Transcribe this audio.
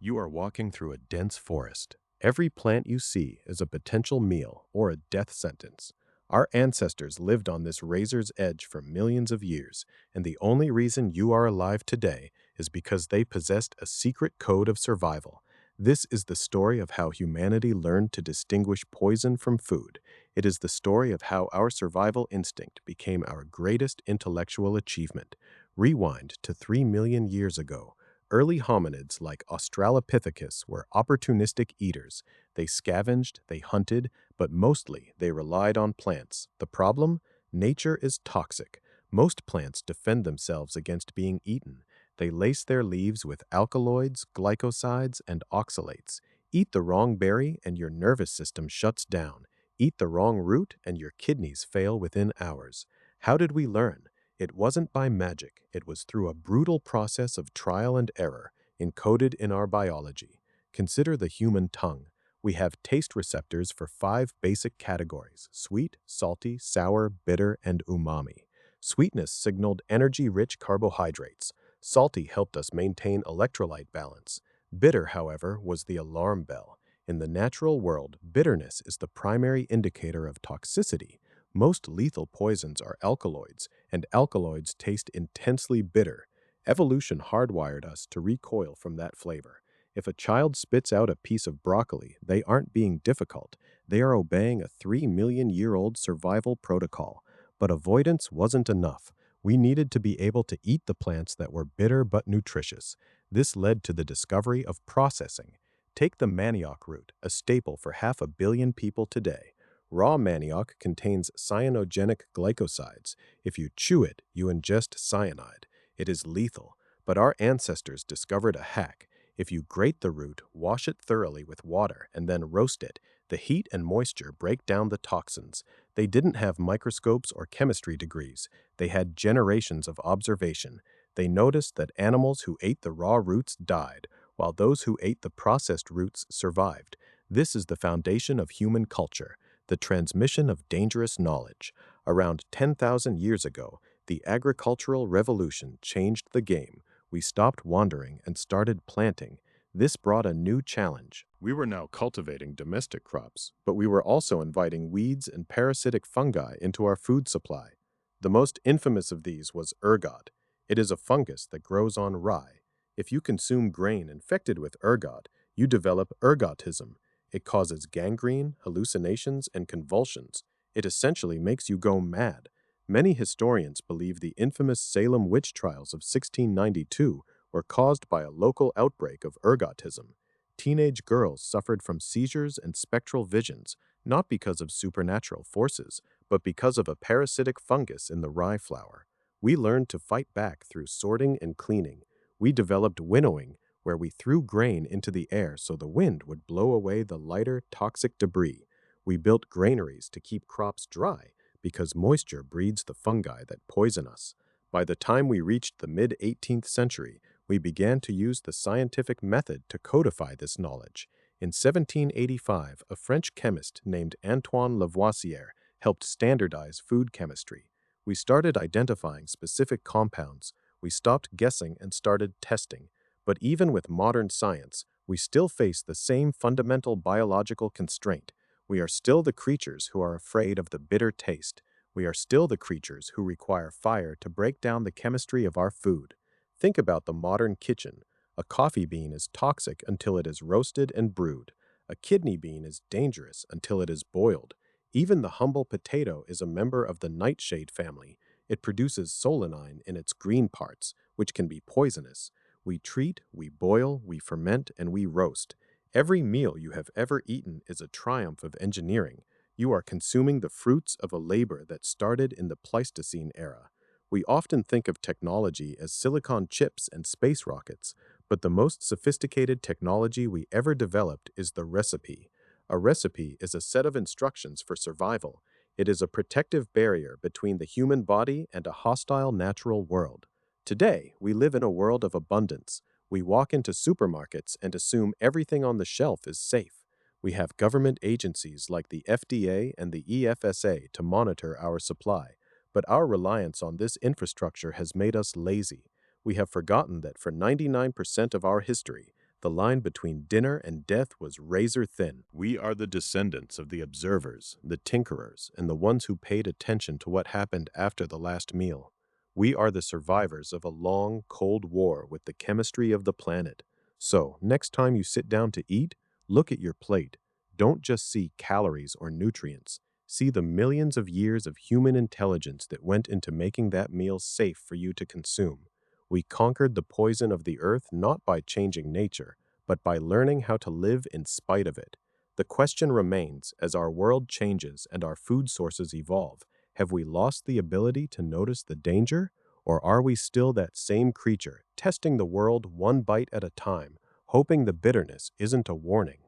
You are walking through a dense forest. Every plant you see is a potential meal or a death sentence. Our ancestors lived on this razor's edge for millions of years, and the only reason you are alive today is because they possessed a secret code of survival. This is the story of how humanity learned to distinguish poison from food. It is the story of how our survival instinct became our greatest intellectual achievement. Rewind to 3 million years ago. Early hominids like Australopithecus were opportunistic eaters. They scavenged, they hunted, but mostly they relied on plants. The problem? Nature is toxic. Most plants defend themselves against being eaten. They lace their leaves with alkaloids, glycosides, and oxalates. Eat the wrong berry and your nervous system shuts down. Eat the wrong root and your kidneys fail within hours. How did we learn? It wasn't by magic, it was through a brutal process of trial and error encoded in our biology. Consider the human tongue. We have taste receptors for 5 basic categories: sweet, salty, sour, bitter, and umami. Sweetness signaled energy-rich carbohydrates. Salty helped us maintain electrolyte balance. Bitter, however, was the alarm bell. In the natural world, bitterness is the primary indicator of toxicity. Most lethal poisons are alkaloids, and alkaloids taste intensely bitter. Evolution hardwired us to recoil from that flavor. If a child spits out a piece of broccoli, they aren't being difficult. They are obeying a 3 million-year-old survival protocol. But avoidance wasn't enough. We needed to be able to eat the plants that were bitter but nutritious. This led to the discovery of processing. Take the manioc root, a staple for 500 million people today. Raw manioc contains cyanogenic glycosides. If you chew it, you ingest cyanide. It is lethal. But our ancestors discovered a hack. If you grate the root, wash it thoroughly with water, and then roast it, the heat and moisture break down the toxins. They didn't have microscopes or chemistry degrees. They had generations of observation. They noticed that animals who ate the raw roots died, while those who ate the processed roots survived. This is the foundation of human culture. The transmission of dangerous knowledge. Around 10,000 years ago, the agricultural revolution changed the game. We stopped wandering and started planting. This brought a new challenge. We were now cultivating domestic crops, but we were also inviting weeds and parasitic fungi into our food supply. The most infamous of these was ergot. It is a fungus that grows on rye. If you consume grain infected with ergot, you develop ergotism. It causes gangrene, hallucinations, and convulsions. It essentially makes you go mad. Many historians believe the infamous Salem witch trials of 1692 were caused by a local outbreak of ergotism. Teenage girls suffered from seizures and spectral visions, not because of supernatural forces, but because of a parasitic fungus in the rye flour. We learned to fight back through sorting and cleaning. We developed winnowing, where we threw grain into the air so the wind would blow away the lighter, toxic debris. We built granaries to keep crops dry because moisture breeds the fungi that poison us. By the time we reached the mid-18th century, we began to use the scientific method to codify this knowledge. In 1785, a French chemist named Antoine Lavoisier helped standardize food chemistry. We started identifying specific compounds. We stopped guessing and started testing. But even with modern science, we still face the same fundamental biological constraint. We are still the creatures who are afraid of the bitter taste. We are still the creatures who require fire to break down the chemistry of our food. Think about the modern kitchen. A coffee bean is toxic until it is roasted and brewed. A kidney bean is dangerous until it is boiled. Even the humble potato is a member of the nightshade family. It produces solanine in its green parts, which can be poisonous. We treat, we boil, we ferment, and we roast. Every meal you have ever eaten is a triumph of engineering. You are consuming the fruits of a labor that started in the Pleistocene era. We often think of technology as silicon chips and space rockets, but the most sophisticated technology we ever developed is the recipe. A recipe is a set of instructions for survival. It is a protective barrier between the human body and a hostile natural world. Today, we live in a world of abundance. We walk into supermarkets and assume everything on the shelf is safe. We have government agencies like the FDA and the EFSA to monitor our supply, but our reliance on this infrastructure has made us lazy. We have forgotten that for 99% of our history, The line between dinner and death was razor thin. We are the descendants of the observers, the tinkerers, and the ones who paid attention to what happened after the last meal. We are the survivors of a long, cold war with the chemistry of the planet. So, next time you sit down to eat, look at your plate. Don't just see calories or nutrients. See the millions of years of human intelligence that went into making that meal safe for you to consume. We conquered the poison of the earth not by changing nature, but by learning how to live in spite of it. The question remains, as our world changes and our food sources evolve, have we lost the ability to notice the danger? Or are we still that same creature, testing the world one bite at a time, hoping the bitterness isn't a warning?